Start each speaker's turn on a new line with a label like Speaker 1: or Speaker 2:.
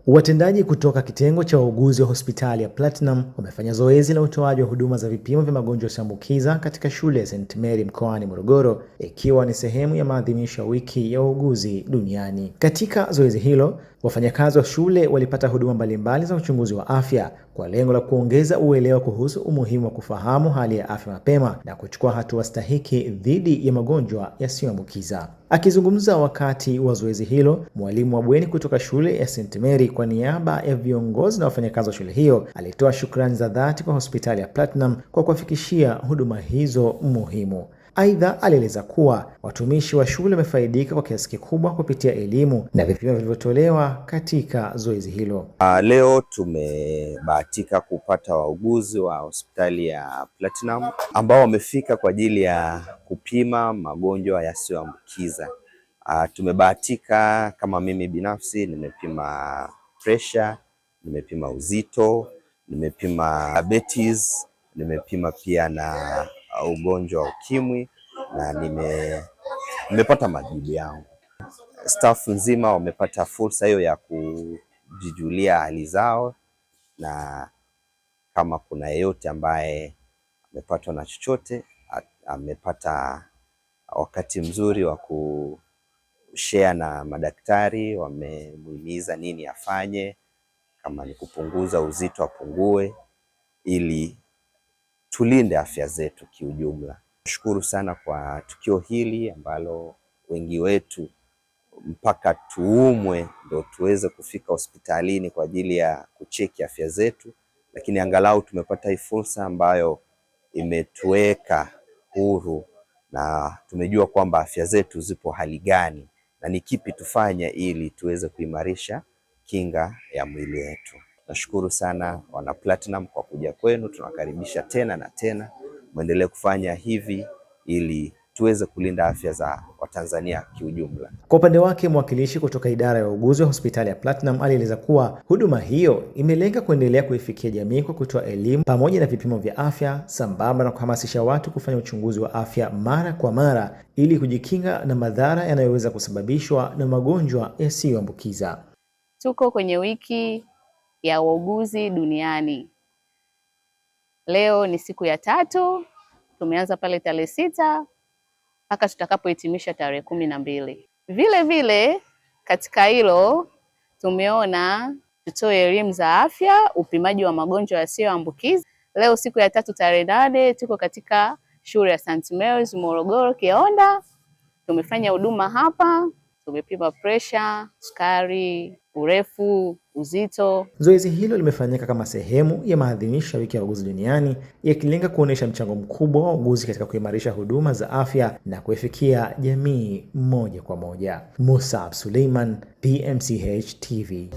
Speaker 1: Watendaji kutoka kitengo cha wauguzi wa hospitali ya Platinum wamefanya zoezi la utoaji wa huduma za vipimo vya magonjwa yasiyoambukiza katika shule ya St. Mary mkoani Morogoro, ikiwa ni sehemu ya maadhimisho ya wiki ya wauguzi duniani. Katika zoezi hilo, wafanyakazi wa shule walipata huduma mbalimbali za uchunguzi wa afya kwa lengo la kuongeza uelewa kuhusu umuhimu wa kufahamu hali ya afya mapema na kuchukua hatua stahiki dhidi ya magonjwa yasiyoambukiza. Akizungumza wakati wa zoezi hilo, mwalimu wa bweni kutoka shule ya St. Mary kwa niaba ya viongozi na wafanyakazi wa shule hiyo alitoa shukrani za dhati kwa hospitali ya Platinum kwa kuwafikishia huduma hizo muhimu. Aidha, alieleza kuwa watumishi wa shule wamefaidika kwa kiasi kikubwa kupitia elimu na vipimo vilivyotolewa katika zoezi hilo.
Speaker 2: Leo tumebahatika kupata wauguzi wa hospitali ya Platinum ambao wamefika kwa ajili ya kupima magonjwa yasiyoambukiza. Tumebahatika kama mimi binafsi nimepima pressure, nimepima uzito, nimepima diabetes, nimepima pia na ugonjwa wa ukimwi na nimepata majibu yangu. Staff nzima wamepata fursa hiyo ya kujijulia hali zao, na kama kuna yeyote ambaye amepatwa na chochote amepata wakati mzuri wa kushare na madaktari. Wamemuhimiza nini afanye, kama ni kupunguza uzito apungue, ili tulinde afya zetu kiujumla. Nashukuru sana kwa tukio hili ambalo wengi wetu mpaka tuumwe ndo tuweze kufika hospitalini kwa ajili ya kucheki afya zetu, lakini angalau tumepata hii fursa ambayo imetuweka huru na tumejua kwamba afya zetu zipo hali gani na ni kipi tufanye ili tuweze kuimarisha kinga ya mwili wetu. Nashukuru sana wana Platinum kwa kuja kwenu, tunawakaribisha tena na tena, muendelee kufanya hivi ili tuweze kulinda afya za Watanzania kiujumla.
Speaker 1: Kwa upande wake, mwakilishi kutoka idara ya wauguzi wa hospitali ya Platinum alieleza kuwa huduma hiyo imelenga kuendelea kuifikia jamii kwa kutoa elimu pamoja na vipimo vya afya sambamba na kuhamasisha watu kufanya uchunguzi wa afya mara kwa mara ili kujikinga na madhara yanayoweza kusababishwa na magonjwa yasiyoambukiza.
Speaker 3: Tuko kwenye wiki ya wauguzi duniani. Leo ni siku ya 3, tumeanza pale tarehe 6 mpaka tutakapohitimisha tarehe 12. Vile vile katika hilo tumeona tutoe elimu za afya, upimaji wa magonjwa yasiyoambukiza. Leo siku ya 3 tarehe 8 tuko katika shule ya St. Mary's Morogoro Kionda. Tumefanya huduma hapa, tumepima pressure, sukari, urefu, uzito.
Speaker 1: Zoezi hilo limefanyika kama sehemu ya maadhimisho ya wiki ya wauguzi duniani, yakilenga kuonesha mchango mkubwa wa wauguzi katika kuimarisha huduma za afya na kuifikia jamii moja kwa moja. Musab Suleiman, PMCH TV.